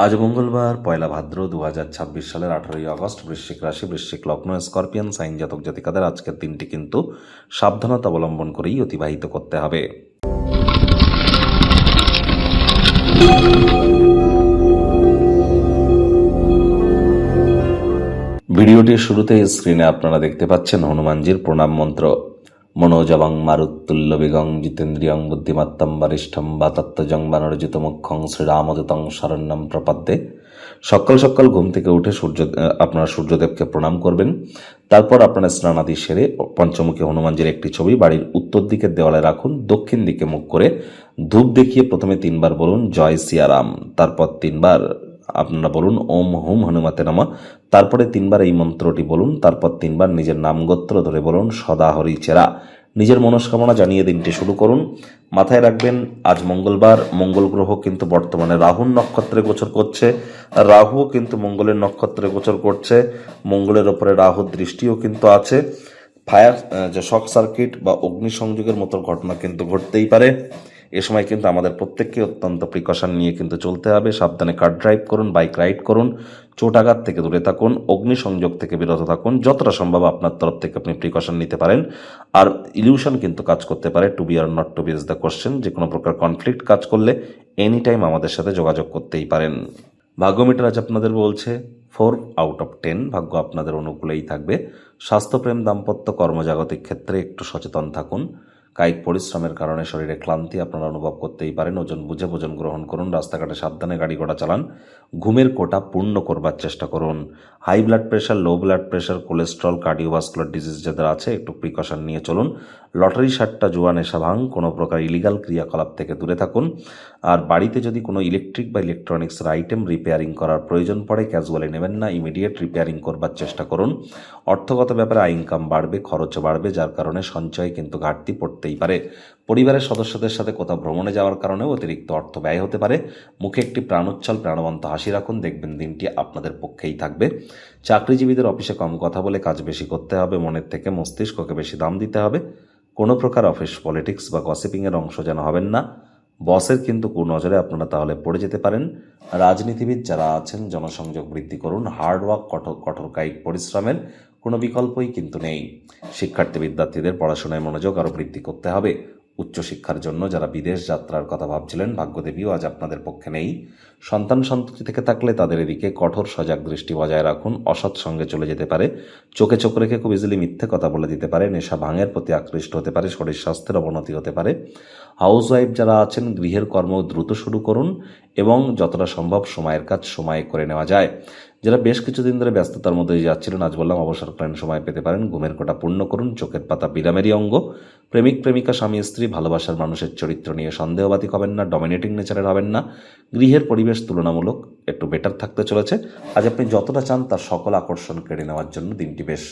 আজ মঙ্গলবার পয়লা ভাদ্র 2026 সালের 18 আগস্ট। বৃশ্চিক রাশি, বৃশ্চিক লগ্ন, স্করপিয়ান সাইন জাতক জাতিকাদের আজকের দিনটি কিন্তু সাবধানতা অবলম্বন করেই অতিবাহিত করতে হবে। ভিডিওটির শুরুতে স্ক্রিনে আপনারা দেখতে পাচ্ছেন হনুমানজির প্রণাম মন্ত্র। মনোজবং মারুত্তুল্য বেগং জিতেন্দ্রিয়ং বুদ্ধিমত্তম বরিষ্ঠম বাতত্ত্বজং বানরজিত মুখ্যং শ্রীরামদূতং শরণ্যম প্রপদ্যে। সকাল সকাল ঘুম থেকে উঠে আপনারা সূর্যদেবকে প্রণাম করবেন। তারপর আপনারা স্নানাদি সেরে পঞ্চমুখী হনুমানজির একটি ছবি বাড়ির উত্তর দিকের দেওয়ালে রাখুন। দক্ষিণ দিকে মুখ করে ধূপ দেখিয়ে প্রথমে 3বার বলুন জয় সিয়ারাম, তারপর 3বার আপনারা বলুন ওম হুম হনুমতে নমঃ, তারপরে 3বার এই মন্ত্রটি বলুন, তারপর 3বার নিজের নামগোত্র ধরে বলুন সদা হরি চেরা। নিজের মনস্কামনা জানিয়ে দিনটি শুরু করুন। মাথায় রাখবেন আজ মঙ্গলবার, মঙ্গল গ্রহ কিন্তু বর্তমানে রাহুর নক্ষত্রে গোচর করছে। রাহুও কিন্তু মঙ্গলের নক্ষত্রে গোচর করছে। মঙ্গলের ওপরে রাহুর দৃষ্টিও কিন্তু আছে। ফায়ার যে শক সার্কিট বা অগ্নিসংযোগের মতো ঘটনা কিন্তু ঘটতেই পারে। এ সময় কিন্তু আমাদের প্রত্যেককে অত্যন্ত প্রিকশন নিয়ে কিন্তু চলতে হবে। সাবধানে কার ড্রাইভ করুন, বাইক রাইড করুন, চোটাঘাত থেকে দূরে থাকুন, অগ্নিসংযোগ থেকে বিরত থাকুন। যতটা সম্ভব আপনার তরফ থেকে আপনি প্রিকশন নিতে পারেন। আর ইলিউশন কিন্তু কাজ করতে পারে, to be or not to be is the question. যে কোনো প্রকার কনফ্লিক্ট কাজ করলে এনি টাইম আমাদের সাথে যোগাযোগ করতেই পারেন। ভাগ্য মিটার আজ আপনাদের বলছে 4/10। ভাগ্য আপনাদের অনুকূলেই থাকবে। স্বাস্থ্যপ্রেম, দাম্পত্য, কর্মজাগতিক ক্ষেত্রে একটু সচেতন থাকুন। কায়িক পরিশ্রমের কারণে শরীরে ক্লান্তি আপনারা অনুভব করতেই পারেন। ওজন বুঝে ভোজন গ্রহণ করুন। রাস্তাঘাটে সাবধানে গাড়ি ঘোড়া চালান। ঘুমের কোটা পূর্ণ করবার চেষ্টা করুন। High blood pressure, low blood pressure, cholesterol, cardiovascular disease যাদের আছে একটু প্রিকশন নিয়ে চলুন। লটারি, সাট্টা, জুয়া, নেশা, ভাঙ কোনো প্রকার ইলিগাল ক্রিয়াকলাপ থেকে দূরে থাকুন। আর বাড়িতে যদি কোনো ইলেকট্রিক বা ইলেকট্রনিক্সের আইটেম রিপেয়ারিং করার প্রয়োজন পড়ে ক্যাজুয়ালি নেবেন না, ইমিডিয়েট রিপেয়ারিং করবার চেষ্টা করুন। অর্থগত ব্যাপারে ইনকাম বাড়বে, খরচ বাড়বে, যার কারণে সঞ্চয়ে কিন্তু ঘাটতি পড়তেই পারে। পরিবারের সদস্যদের সাথে কোথাও ভ্রমণে যাওয়ার কারণেও অতিরিক্ত অর্থ ব্যয় হতে পারে। মুখে একটি প্রাণোচ্ছল প্রাণবন্ত হাসি রাখুন, দেখবেন দিনটি আপনাদের পক্ষেই থাকবে। চাকরিজীবীদের অফিসে কম কথা বলে কাজ বেশি করতে হবে। মনের থেকে মস্তিষ্ককে বেশি দাম দিতে হবে। কোনো প্রকার অফিস পলিটিক্স বা গসিপিংয়ের অংশ যেন হবেন না। বসের কিন্তু কুনজরে আপনারা তাহলে পড়ে যেতে পারেন। রাজনীতিবিদ যারা আছেন জনসংযোগ বৃদ্ধি করুন। হার্ডওয়ার্ক, কঠোর কায়িক পরিশ্রমের কোনো বিকল্পই কিন্তু নেই। শিক্ষার্থী বিদ্যার্থীদের পড়াশোনায় মনোযোগ আরও বৃদ্ধি করতে হবে। উচ্চশিক্ষার জন্য যারা বিদেশ যাত্রার কথা ভাবছিলেন, ভাগ্যদেবীও আজ আপনাদের পক্ষে নেই। সন্তান সন্ততি থেকে থাকলে তাদের এদিকে কঠোর সজাগ দৃষ্টি বজায় রাখুন। অসৎ সঙ্গে চলে যেতে পারে। চোখে চোখ রেখে খুব ইজিলি মিথ্যে কথা বলে দিতে পারে। নেশা ভাঙের প্রতি আকৃষ্ট হতে পারে। শরীর স্বাস্থ্যের অবনতি হতে পারে। হাউসওয়াইফ যারা আছেন গৃহের কর্ম দ্রুত শুরু করুন এবং যতটা সম্ভব সময়ের কাজ সময়ে করে নেওয়া যায়। যারা বেশ কিছুদিন ধরে ব্যস্ততার মধ্যে যাচ্ছিলেন, আজ বললাম অবসরকালীন সময় পেতে পারেন। ঘুমের কোটা পূর্ণ করুন। চোখের পাতা বিরামেরই অঙ্গ। প্রেমিক প্রেমিকা, স্বামী স্ত্রী, ভালোবাসার মানুষের চরিত্র নিয়ে সন্দেহবাদী হবেন না, ডমিনেটিং নেচারের হবেন না। গৃহের পরিবেশ তুলনামূলক একটু বেটার থাকতে চলেছে। আজ আপনি যতটা চান তার সকল আকর্ষণ কেড়ে নেওয়ার জন্য দিনটি বেশ